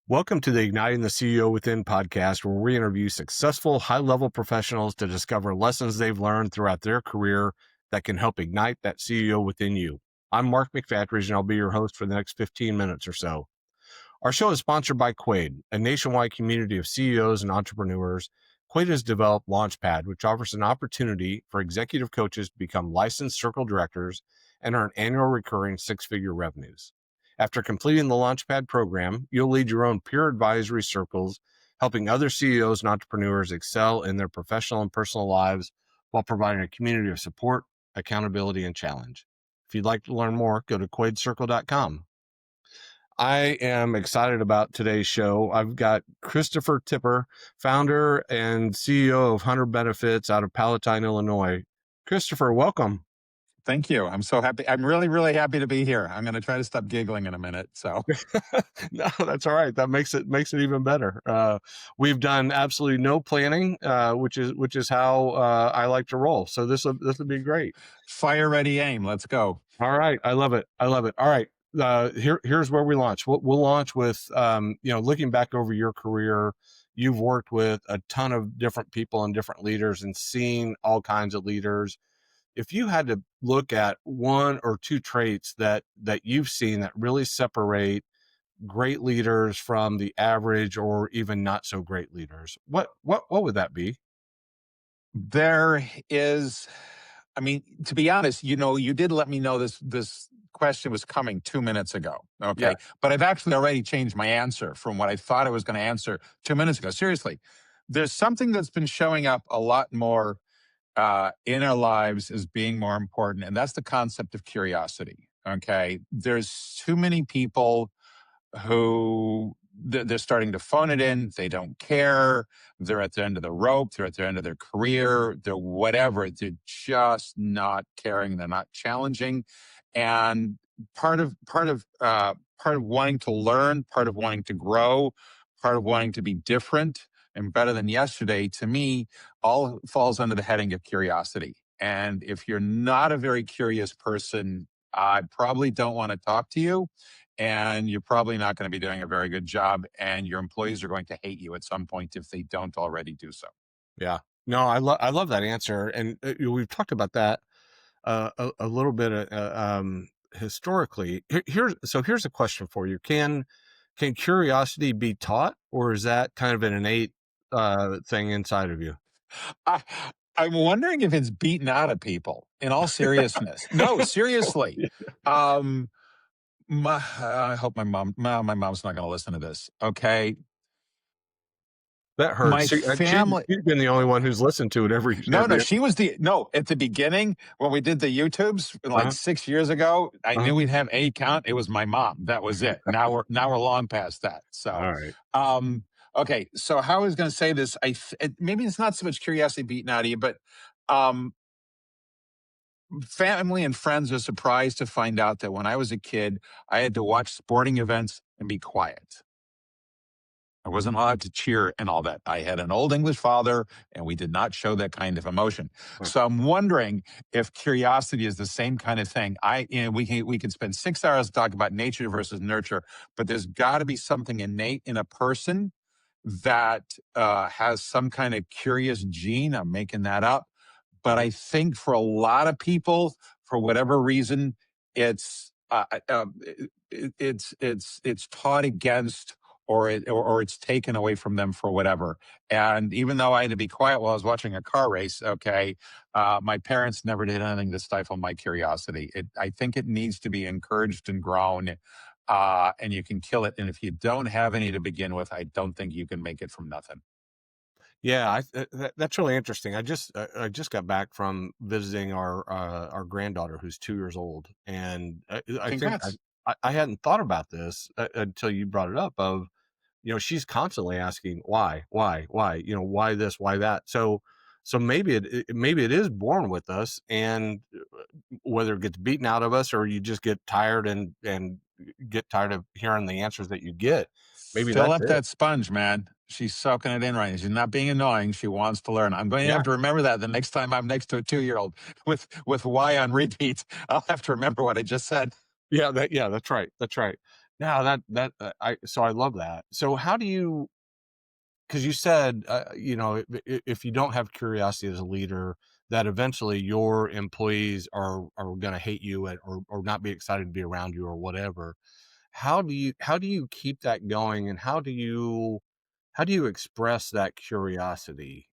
Welcome to the Igniting the CEO Within podcast, where we interview successful, high-level professionals to discover lessons they've learned throughout their career that can help ignite that CEO within you. I'm Mark McFatridge, and I'll be your host for the next 15 minutes or so. Our show is sponsored by Quaid, a nationwide community of CEOs and entrepreneurs. Quaid has developed Launchpad, which offers an opportunity for executive coaches to become licensed circle directors and earn annual recurring six-figure revenues. After completing the Launchpad program, you'll lead your own peer advisory circles, helping other CEOs and entrepreneurs excel in their professional and personal lives while providing a community of support, accountability, and challenge. If you'd like to learn more, go to quaidcircle.com. I am excited about today's show. I've got Christopher Tipper, founder and CEO of Hunter Benefits out of Palatine, Illinois. Christopher, welcome. Thank you. I'm so happy. I'm really, really happy to be here. I'm going to try to stop giggling in a minute. So No, that's all right. That makes it even better. We've done absolutely no planning, which is how I like to roll. So this will be great. fire, ready, aim. Let's go. All right, I love it. All right, here's where we launch. We'll launch with looking back over your career. You've worked with a ton of different people and different leaders, and seen all kinds of leaders. If you had to look at one or two traits that you've seen that really separate great leaders from the average or even not so great leaders, what would that be? There is, I mean, to be honest, you did let me know this question was coming 2 minutes ago. Yeah. Okay. But I've actually already changed my answer from what I thought I was going to answer 2 minutes ago. Seriously, there's something that's been showing up a lot more in our lives as being more important, and that's the concept of curiosity. Okay. There's too many people who they're starting to phone it in. They don't care. They're at the end of the rope. They're at the end of their career. They're whatever. They're just not caring. They're not challenging. And part of wanting to learn, part of wanting to grow, part of wanting to be different and better than yesterday, to me, all falls under the heading of curiosity. And if you're not a very curious person, I probably don't want to talk to you, and you're probably not going to be doing a very good job, and your employees are going to hate you at some point if they don't already do so. Yeah. No, I love that answer, and we've talked about that a little bit historically. Here's a question for you: Can curiosity be taught, or is that kind of an innate thing inside of you? I, I'm wondering if it's beaten out of people, in all seriousness. No, seriously. Um, I hope my mom's not going to listen to this. Okay. That My hurts. family, She's been the only one who's listened to it every. no, she was at the beginning when we did the YouTubes like Uh-huh, 6 years ago. I uh-huh. knew we'd have a count. It was my mom. That was it. Now we're long past that. So, All right. um, okay. So how I was going to say this, maybe it's not so much curiosity beaten out of you, but um, family and friends are surprised to find out that when I was a kid, I had to watch sporting events and be quiet. I wasn't allowed to cheer and all that. I had an old English father, and we did not show that kind of emotion. Huh. So I'm wondering if curiosity is the same kind of thing. We can spend 6 hours talking about nature versus nurture, but there's got to be something innate in a person that has some kind of curious gene. I'm making that up, but I think for a lot of people, for whatever reason, it's it's taught against, or it's taken away from them for whatever. And even though I had to be quiet while I was watching a car race, okay, my parents never did anything to stifle my curiosity. I think it needs to be encouraged and grown, and you can kill it. And if you don't have any to begin with, I don't think you can make it from nothing. Yeah, that's really interesting. I just got back from visiting our granddaughter who's 2 years old, and I think Congrats. I hadn't thought about this until you brought it up. Of she's constantly asking why, why this, why that. So maybe maybe it is born with us, and whether it gets beaten out of us or you just get tired and get tired of hearing the answers that you get. Maybe Fill that's up it. that sponge, man. She's soaking it in right now. She's not being annoying. She wants to learn. I'm going to Yeah. have to remember that the next time I'm next to a 2-year-old with why on repeat. I'll have to remember what I just said. Yeah, that's right. That's right. Now I love that. So how do you, because you said, if you don't have curiosity as a leader, that eventually your employees are going to hate you or not be excited to be around you or whatever. How do you keep that going, and how do you express that curiosity?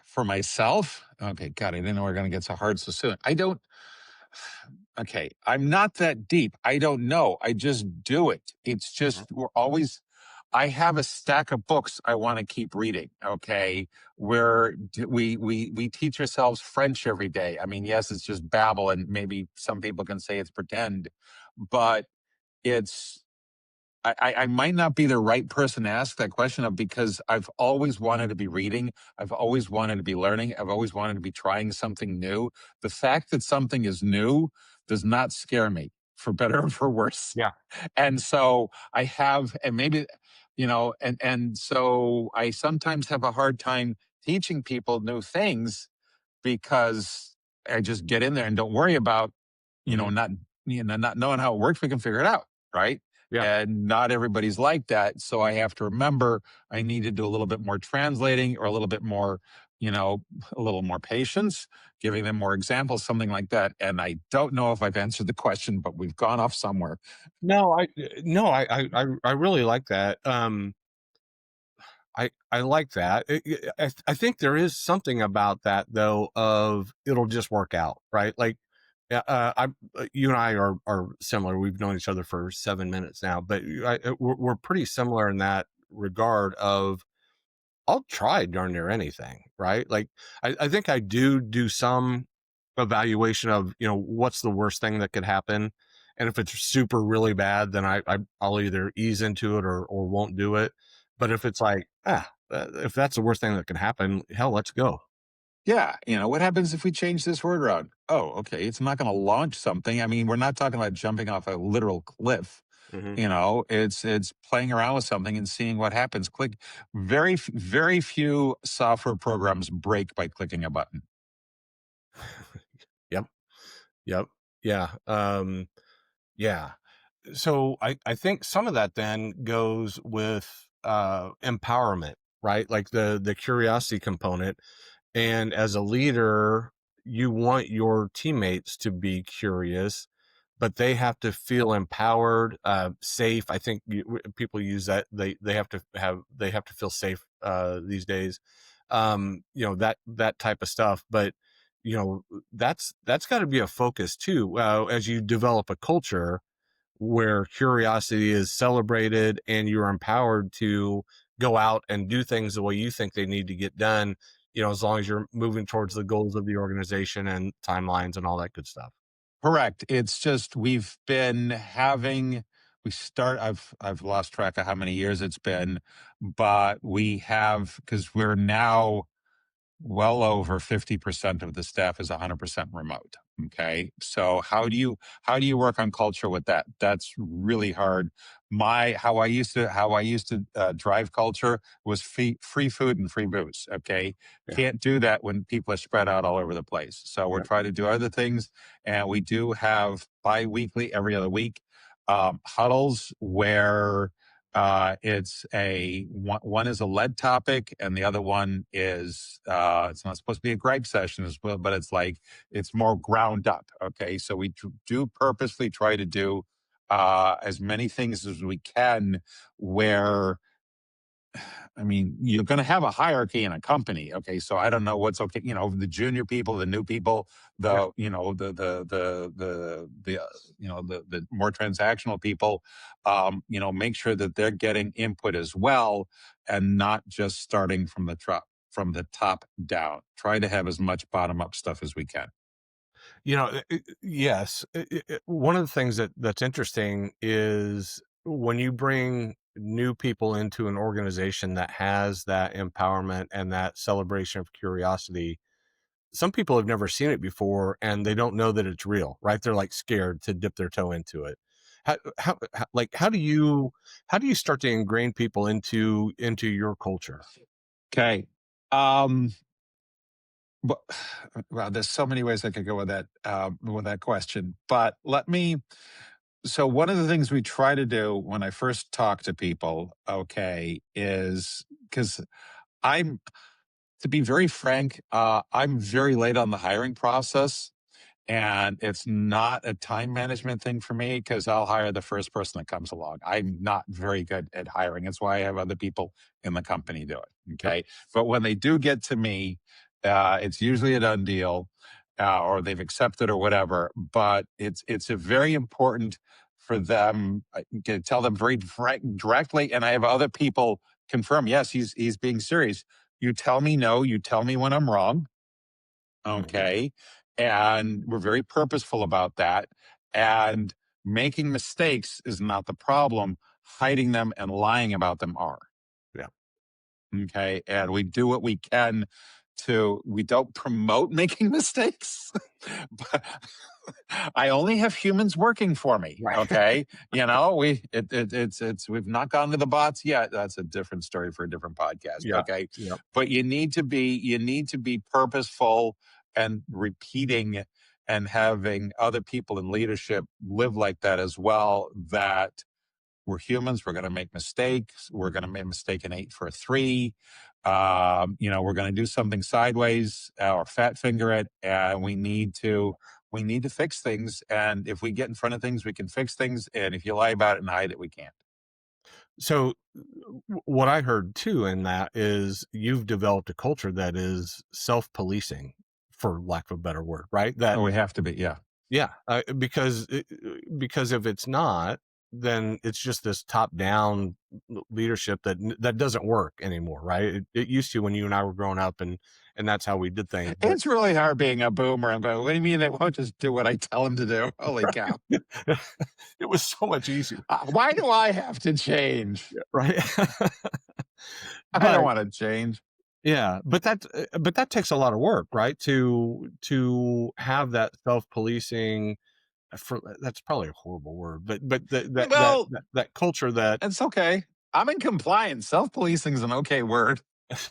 For myself, okay, God, I didn't know we are going to get so hard so soon. I don't. Okay, I'm not that deep. I don't know. I just do it. It's Mhm. just we're always. I have a stack of books I want to keep reading. Okay, where we teach ourselves French every day. I mean, yes, it's just babble, and maybe some people can say it's pretend, but it's I might not be the right person to ask that question of, because I've always wanted to be reading. I've always wanted to be learning. I've always wanted to be trying something new. The fact that something is new does not scare me, for better or for worse. Yeah. And so I have, and maybe, and so I sometimes have a hard time teaching people new things because I just get in there and don't worry about, Hmm. not, not knowing how it works. We can figure it out. Right. Yeah. And not everybody's like that. So I have to remember I need to do a little bit more translating, or a little bit more, you know, a little more patience, giving them more examples, something like that. And I don't know if I've answered the question, but we've gone off somewhere. No, I really like that. I like that. I think there is something about that though, of it'll just work out, right? Like, you and I are similar. We've known each other for 7 minutes now, but we're pretty similar in that regard. Of I'll try darn near anything, right? Like, I think I do some evaluation of, what's the worst thing that could happen. And if it's super really bad, then I'll either ease into it or won't do it. But if it's like, if that's the worst thing that can happen, hell, let's go. Yeah. What happens if we change this word around? Oh, okay. It's not going to launch something. I mean, we're not talking about jumping off a literal cliff. Hmm. It's playing around with something and seeing what happens. Click. Very few software programs break by clicking a button. Yep. Yep. Yeah. Yeah. So I think some of that then goes with empowerment, right? Like the curiosity component. And as a leader, you want your teammates to be curious, but they have to feel empowered, safe. I think people use that, they have to feel safe these days. That type of stuff. But that's got to be a focus too, as you develop a culture where curiosity is celebrated and you're empowered to go out and do things the way you think they need to get done, as long as you're moving towards the goals of the organization and timelines and all that good stuff. Correct. It's just we've been having we start I've lost track of how many years it's been, but we have, because we're now well over 50% of the staff is 100% remote. Okay. So how do you work on culture with that? That's really hard. My how I used to drive culture was free food and free booze. Okay. Yeah. Can't do that when people are spread out all over the place. So we're Yeah. trying to do other things, and we do have bi-weekly, every other week, huddles where it's one is a lead topic, and the other one is it's not supposed to be a gripe session as well, but it's more ground up. Okay, so we do purposely try to do as many things as we can, where I mean, you're going to have a hierarchy in a company. Okay. So I don't know what's okay. The junior people, the new people, Yeah. the more transactional people, make sure that they're getting input as well, and not just starting from the top down. Try to have as much bottom up stuff as we can. Yes. One of the things that's interesting is when you bring new people into an organization that has that empowerment and that celebration of curiosity. Some people have never seen it before and they don't know that it's real, right? They're like scared to dip their toe into it. How do you start to ingrain people into your culture? Okay. Um, but, well, there's so many ways I could go with that question, but let me. So one of the things we try to do when I first talk to people, okay, is because I'm, to be very frank, I'm very late on the hiring process. And it's not a time management thing for me because I'll hire the first person that comes along. I'm not very good at hiring. That's why I have other people in the company do it. Yep. Okay. But when they do get to me, it's usually a done deal, or they've accepted or whatever. But it's a very important for them. I can tell them very directly. And I have other people confirm, yes, he's being serious. You tell me no, you tell me when I'm wrong. Mhm. Okay. And we're very purposeful about that. And making mistakes is not the problem. Hiding them and lying about them are. Yeah. Okay. And we do what we can we don't promote making mistakes, but I only have humans working for me. Right. Okay. We've not gone to the bots yet. That's a different story for a different podcast. Yeah. Okay. Yep. But you need to be purposeful and repeating and having other people in leadership live like that as well. That we're humans. We're going to make mistakes. We're going to make a mistake in 8 for 3. We're going to do something sideways or fat finger it, and we need to fix things. And if we get in front of things, we can fix things. And if you lie about it and hide it, we can't. So what I heard too in that is you've developed a culture that is self-policing, for lack of a better word, right? That Oh, we have to be. Yeah. yeah, because if it's not, then it's just this top-down leadership that doesn't work anymore, right? It used to when you and I were growing up, and that's how we did things. But It's really hard being a boomer. I'm going, what do you mean they won't just do what I tell them to do? Holy cow. it was so much easier, Why do I have to change? right? I but don't want to change. yeah, but that takes a lot of work, right? To have that self-policing for that's probably a horrible word, but Well, that culture that it's okay. I'm in compliance. Self policing is an okay word, that's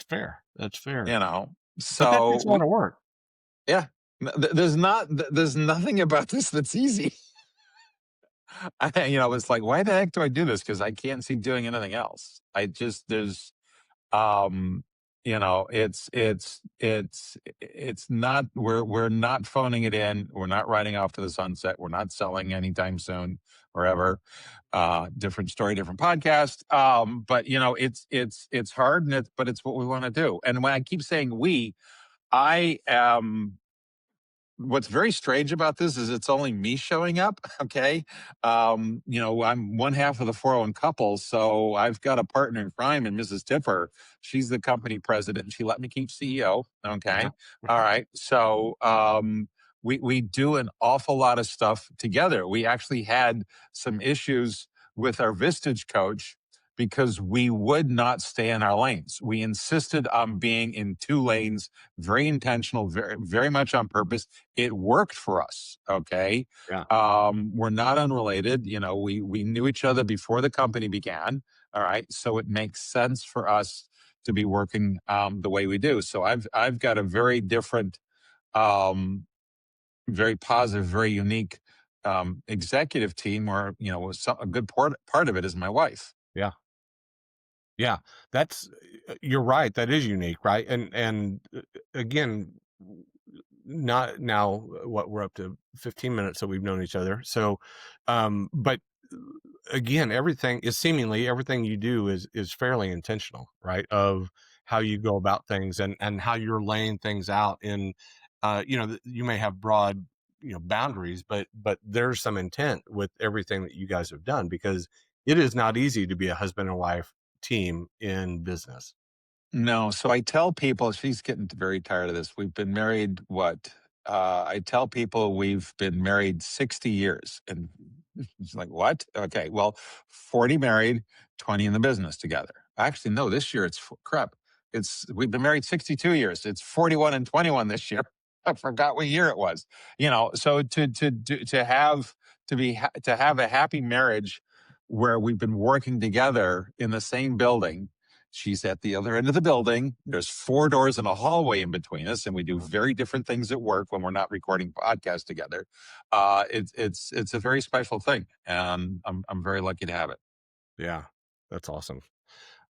fair. That's fair. you know. But that So takes a lot of work. yeah, there's nothing about this that's easy. It's like, why the heck do I do this? Because I can't see doing anything else. I just there's um it's not we're not phoning it in. We're not riding off to the sunset. We're not selling anytime soon or ever. Different story, different podcast. But it's hard, but it's what we want to do. And when I keep saying we, I am what's very strange about this is it's only me showing up. Okay. I'm one half of the 401 couple. So I've got a partner in crime in Mrs. Tipper. She's the company president. She let me keep CEO. Yeah. Okay. All right. So, we do an awful lot of stuff together. We actually had some issues with our Vistage coach because we would not stay in our lanes. We insisted on being in 2 lanes, very intentional, very, very much on purpose. It worked for us. Okay. Yeah. We're not unrelated. We knew each other before the company began. All right. So it makes sense for us to be working the way we do. So I've got a very different, um, very positive, very unique executive team where, a good part of it is my wife. Yeah. Yeah. That's you're right. That is unique, right? And again, not now what we're up to 15 minutes that we've known each other. So but again, seemingly everything you do is fairly intentional, right? Of how you go about things and how you're laying things out in you may have broad boundaries, but there's some intent with everything that you guys have done because it is not easy to be a husband and wife team in business. No, so I tell people she's getting very tired of this. We've been married what? I tell people we've been married 60 years. And she's like, what? Okay, well, 40 married, 20 in the business together. Actually, no, this year it's crap. We've been married 62 years. It's 41 and 21 this year. I forgot what year it was. So to have a happy marriage where we've been working together in the same building She's at the other end of the building. There's 4 doors and a hallway in between us, and we do very different things at work when we're not recording podcasts together. It's a very special thing, and I'm very lucky to have it. Yeah, that's awesome.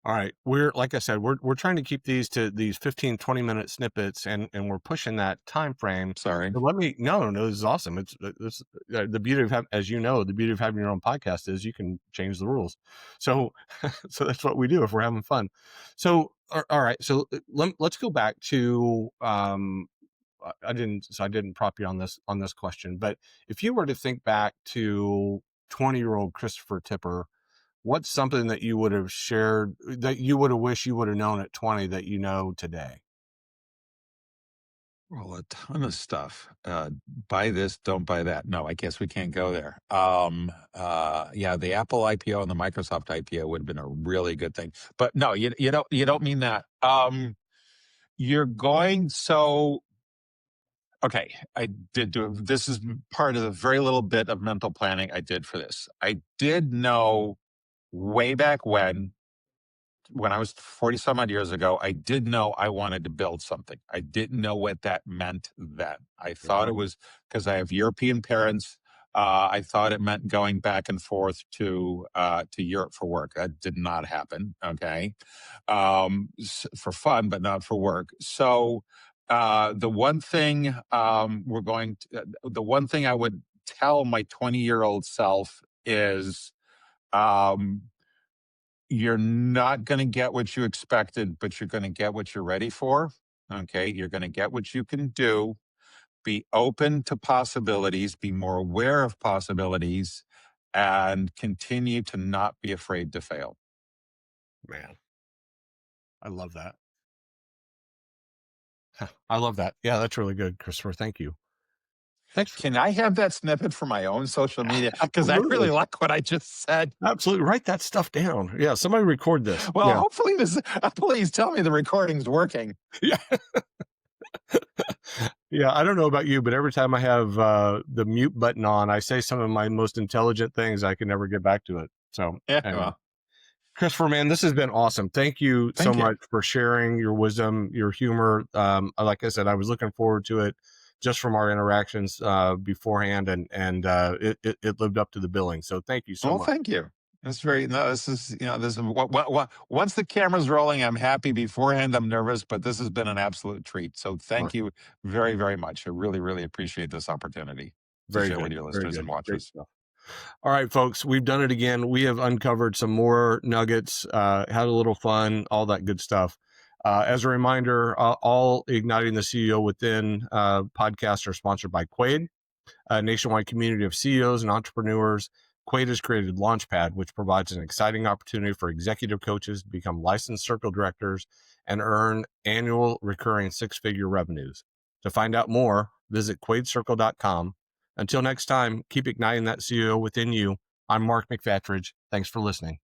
All right. Like I said, we're trying to keep these to these 15, 20-minute snippets, and we're pushing that time frame. Sorry. So no, this is awesome. It's the beauty of as you know, the beauty of having your own podcast is you can change the rules. So, so that's what we do if we're having fun. So, all right. So let's go back to, I didn't prop you on this question, but if you were to think back to 20-year-old Christopher Tipper, what's something that you would have shared that you would have wished you would have known at 20 that you know today? Well, a ton of stuff. Buy this, don't buy that. No, I guess we can't go there. Yeah, the Apple IPO and the Microsoft IPO would have been a really good thing. But no, you don't mean that. You're going so okay. I did do this is part of the very little bit of mental planning I did for this. I did know way back when I was 40 some odd years ago, I did know I wanted to build something. I didn't know what that meant then. I thought Yeah, it was because I have European parents. I thought it meant going back and forth to Europe for work. That did not happen. Okay, for fun, but not for work. So the one thing the one thing I would tell my 20-year-old self is. Um, you're not going to get what you expected, but you're going to get what you're ready for. Okay. You're going to get what you can do. Be open to possibilities, be more aware of possibilities, and continue to not be afraid to fail. man, I love that. I love that. Yeah, that's really good, Christopher. Thank you. Thanks. Can I have that snippet for my own social media? Because I Absolutely. really like what I just said. Absolutely. Write that stuff down. Yeah, somebody record this. Well, Yeah. hopefully please tell me the recording's working. Yeah. Yeah, I don't know about you, but every time I have the mute button on, I say some of my most intelligent things. I can never get back to it. So Yeah, anyway, well, Christopher, man, this has been awesome. Thank you so thank you. much for sharing your wisdom, your humor. Like I said, I was looking forward to it just from our interactions beforehand, and it lived up to the billing. So thank you so Well, much. thank you. That's very no. This is once the camera's rolling, I'm happy. Beforehand, I'm nervous, but this has been an absolute treat. So All right. thank you very, very much. I really, really appreciate this opportunity to Very share with good. your Very listeners good. and Great watchers. stuff. All right, folks, we've done it again. We have uncovered some more nuggets, had a little fun, all that good stuff. As a reminder, all Igniting the CEO Within podcasts are sponsored by Quaid, a nationwide community of CEOs and entrepreneurs. Quaid has created Launchpad, which provides an exciting opportunity for executive coaches to become licensed circle directors and earn annual recurring six-figure revenues. To find out more, visit quaidcircle.com. Until next time, keep igniting that CEO within you. I'm Mark McFatridge. Thanks for listening.